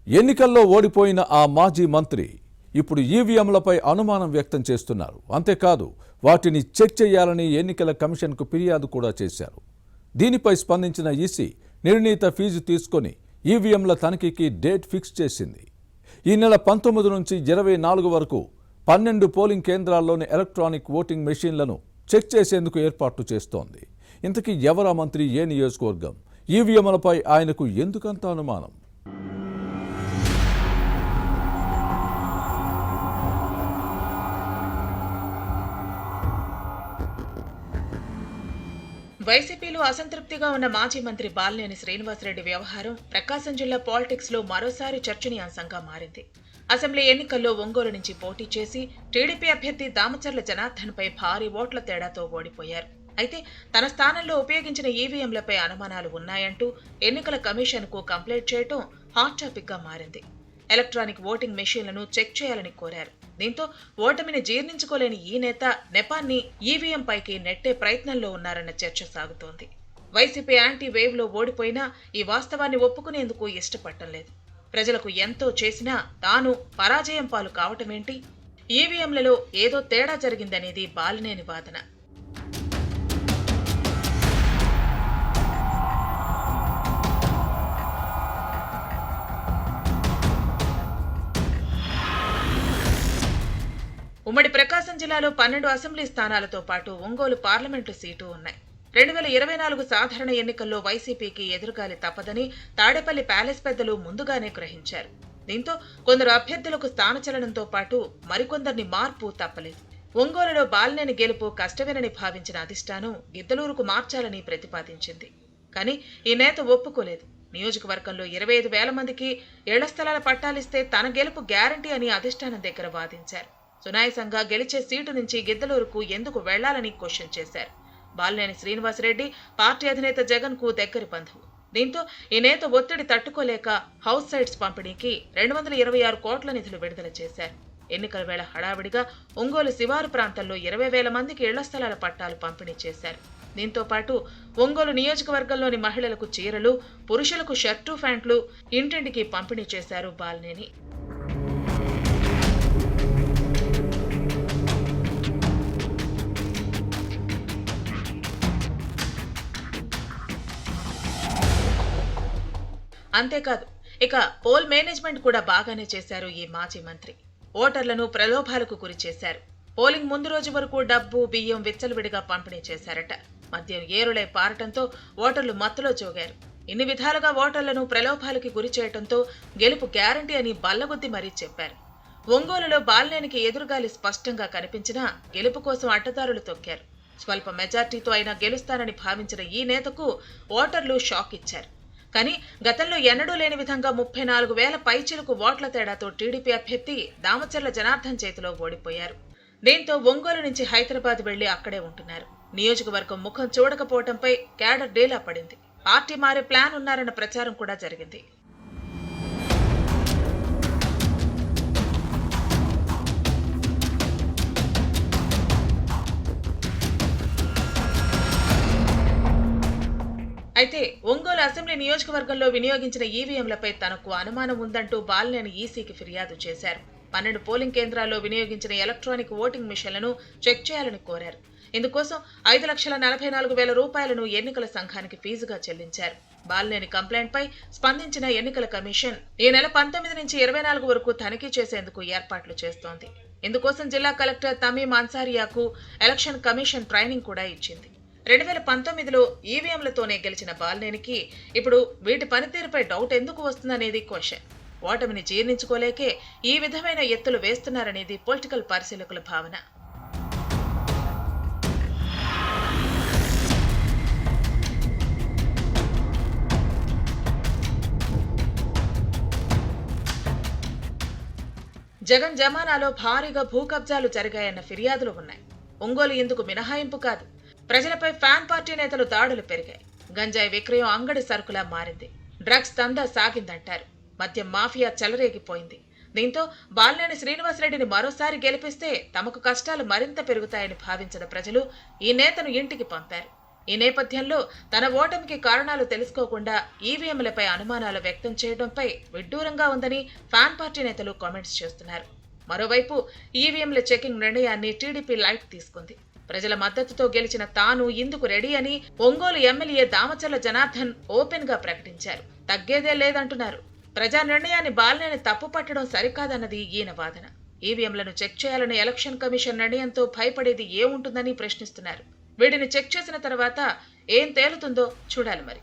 ఎన్నికల్లో ఓడిపోయిన ఆ మాజీ మంత్రి ఇప్పుడు ఈవీఎంలపై అనుమానం వ్యక్తం చేస్తున్నారు. అంతేకాదు వాటిని చెక్ చేయాలని ఎన్నికల కమిషన్కు ఫిర్యాదు కూడా చేశారు. దీనిపై స్పందించిన ఈసీ నిర్ణీత ఫీజు తీసుకొని ఈవీఎంల తనిఖీకి డేట్ ఫిక్స్ చేసింది. ఈ నెల 19 నుంచి 24 వరకు 12 పోలింగ్ కేంద్రాల్లోని ఎలక్ట్రానిక్ ఓటింగ్ మెషీన్లను చెక్ చేసేందుకు ఏర్పాట్లు చేస్తోంది. ఇంతకీ ఎవరా మంత్రి, ఏ నియోజకవర్గం, ఈవీఎంలపై ఆయనకు ఎందుకంత అనుమానం? వైసీపీలో అసంతృప్తిగా ఉన్న మాజీ మంత్రి బాలినేని శ్రీనివాసరెడ్డి వ్యవహారం ప్రకాశం జిల్లా పాలిటిక్స్ లో మరోసారి చర్చనీయాంశంగా మారింది. అసెంబ్లీ ఎన్నికల్లో ఒంగోలు నుంచి పోటీ చేసి టీడీపీ అభ్యర్థి దామచర్ల జనార్దన్ పై భారీ ఓట్ల తేడాతో ఓడిపోయారు. అయితే తన స్థానంలో ఉపయోగించిన ఈవీఎంలపై అనుమానాలు ఉన్నాయంటూ ఎన్నికల కమిషన్ కు కంప్లైంట్ చేయడం హాట్ టాపిక్ గా మారింది. ఎలక్ట్రానిక్ ఓటింగ్ మెషీన్లను చెక్ చేయాలని కోరారు. దీంతో ఓటమిని జీర్ణించుకోలేని ఈ నేత నెపాన్ని ఈవీఎం పైకి నెట్టే ప్రయత్నంలో ఉన్నారన్న చర్చ సాగుతోంది. వైసీపీ యాంటీ వేవ్ లో ఓడిపోయినా ఈ వాస్తవాన్ని ఒప్పుకునేందుకు ఇష్టపడటం లేదు. ప్రజలకు ఎంతో చేసినా తాను పరాజయం పాలు కావటమేంటి? ఈవీఎంలలో ఏదో తేడా జరిగిందనేది బాలినేని వాదన. ఉమ్మడి ప్రకాశం జిల్లాలో 12 అసెంబ్లీ స్థానాలతో పాటు ఒంగోలు పార్లమెంటు సీటు ఉన్నాయి. 2024 సాధారణ ఎన్నికల్లో వైసీపీకి ఎదురుగాలి తప్పదని తాడేపల్లి ప్యాలెస్ పెద్దలు ముందుగానే గ్రహించారు. దీంతో కొందరు అభ్యర్థులకు స్థానచలనంతో పాటు మరికొందరిని మార్పు తప్పలేదు. ఒంగోలులో బాలినేని గెలుపు కష్టమేనని భావించిన అధిష్టానం గిద్దలూరుకు మార్చాలని ప్రతిపాదించింది. కానీ ఈ నేత ఒప్పుకోలేదు. నియోజకవర్గంలో 25,000 మందికి ఇళ్ల స్థలాల పట్టాలిస్తే తన గెలుపు గ్యారంటీ అని అధిష్టానం దగ్గర వాదించారు. సునాయసంగా గెలిచే సీటు నుంచి గిద్దలూరుకు ఎందుకు వెళ్లాలని క్వశ్చన్ చేశారు. బాలినేని శ్రీనివాసరెడ్డి పార్టీ అధినేత జగన్ కు దగ్గరి బంధువు. దీంతో ఈ నేత ఒత్తిడి తట్టుకోలేక హౌస్ సైట్స్ పంపిణీకి 226 కోట్ల నిధులు విడుదల చేశారు. ఎన్నికల వేళ హడావిడిగా ఒంగోలు శివారు ప్రాంతంలో 20,000 మందికి ఇళ్ల స్థలాల పట్టాలు పంపిణీ చేశారు. దీంతో పాటు ఒంగోలు నియోజకవర్గంలోని మహిళలకు చీరలు, పురుషులకు షర్టు ప్యాంట్లు ఇంటింటికి పంపిణీ చేశారు బాలినేని. అంతేకాదు ఇక పోల్ మేనేజ్మెంట్ కూడా బాగానే చేశారు ఈ మాజీ మంత్రి. ఓటర్లను ప్రలోభాలకు గురి చేశారు. పోలింగ్ ముందు రోజు వరకు డబ్బు, బియ్యం విచ్చలవిడిగా పంపిణీ చేశారట. మద్యం ఏరులై పారటంతో ఓటర్లు మత్తులో జోగారు. ఇన్ని విధాలుగా ఓటర్లను ప్రలోభాలకి గురి చేయడంతో గెలుపు గ్యారంటీ అని బల్లగుద్ది మరీ చెప్పారు. ఒంగోలులో బాలినేనికి ఎదురుగాలి స్పష్టంగా కనిపించినా గెలుపు కోసం అడ్డదారులు తొక్కారు. స్వల్ప మెజార్టీతో అయినా గెలుస్తానని భావించిన ఈ నేతకు ఓటర్లు షాక్ ఇచ్చారు. కానీ గతంలో ఎన్నడూ లేని విధంగా 34,000 పైచిలకు ఓట్ల తేడాతో టీడీపీ అభ్యర్థి దామచర్ల జనార్దన్ చేతిలో ఓడిపోయారు. దీంతో ఒంగోలు నుంచి హైదరాబాద్ వెళ్లి అక్కడే ఉంటున్నారు. నియోజకవర్గం ముఖం చూడకపోవడంపై క్యాడర్ డేలా పడింది. పార్టీ మారే ప్లాన్ ఉన్నారన్న ప్రచారం కూడా జరిగింది. అయితే ఒంగోలు అసెంబ్లీ నియోజకవర్గంలో వినియోగించిన ఈవీఎంలపై తనకు అనుమానం ఉందంటూ బాలినేని ఈసీకి ఫిర్యాదు చేశారు. 12 పోలింగ్ కేంద్రాల్లో వినియోగించిన ఎలక్ట్రానిక్ ఓటింగ్ మిషన్లను చెక్ చేయాలని కోరారు. ఇందుకోసం 5,44,000 రూపాయలను ఎన్నికల సంఘానికి ఫీజుగా చెల్లించారు. బాలినేని కంప్లైంట్ పై స్పందించిన ఎన్నికల కమిషన్ ఈ నెల 19 నుంచి 24 వరకు తనిఖీ చేసేందుకు ఏర్పాట్లు చేస్తోంది. ఇందుకోసం జిల్లా కలెక్టర్ తమీం అన్సారియాకు ఎలక్షన్ కమిషన్ ట్రైనింగ్ కూడా ఇచ్చింది. 2019లో ఈవీఎంలతోనే గెలిచిన బాలినేనికి ఇప్పుడు వీటి పనితీరుపై డౌట్ ఎందుకు వస్తుందనేది క్వశ్చన్. ఓటమిని జీర్ణించుకోలేకే ఈ విధమైన ఎత్తులు వేస్తున్నారనేది పొలిటికల్ పరిశీలకుల భావన. జగన్ జమానాలో భారీగా భూ కబ్జాలు జరిగాయన్న ఫిర్యాదులు ఉన్నాయి. ఒంగోలు ఇందుకు మినహాయింపు కాదు. ప్రజలపై ఫ్యాన్ పార్టీ నేతలు దాడులు పెరిగాయి. గంజాయి విక్రయం అంగడి సరుకులా మారింది. డ్రగ్స్ దందా సాగిందంటారు. మద్యం మాఫియా చెలరేగిపోయింది. దీంతో బాలినేని శ్రీనివాసరెడ్డిని మరోసారి గెలిపిస్తే తమకు కష్టాలు మరింత పెరుగుతాయని భావించిన ప్రజలు ఈ నేతను ఇంటికి పంపారు. ఈ నేపథ్యంలో తన ఓటమికి కారణాలు తెలుసుకోకుండా ఈవీఎంలపై అనుమానాలు వ్యక్తం చేయడంపై విడ్డూరంగా ఉందని ఫ్యాన్ పార్టీ నేతలు కామెంట్స్ చేస్తున్నారు. మరోవైపు ఈవీఎంల చెకింగ్ నిర్ణయాన్ని టీడీపీ లైట్ తీసుకుంది. ప్రజల మద్దతుతో గెలిచిన తాను ఇందుకు రెడీ అని ఒంగోలు ఎమ్మెల్యే దామచర్ల జనార్దన్ ఓపెన్ గా ప్రకటించారు. తగ్గేదే లేదంటున్నారు. ప్రజా నిర్ణయాన్ని బాలినేని తప్పుపట్టడం సరికాదన్నది ఈయన వాదన. ఈవీఎంలను చెక్ చేయాలని ఎలక్షన్ కమిషన్ నిర్ణయంతో భయపడేది ఏముంటుందని ప్రశ్నిస్తున్నారు. వీటిని చెక్ చేసిన తర్వాత ఏం తేలుతుందో చూడాలి మరి.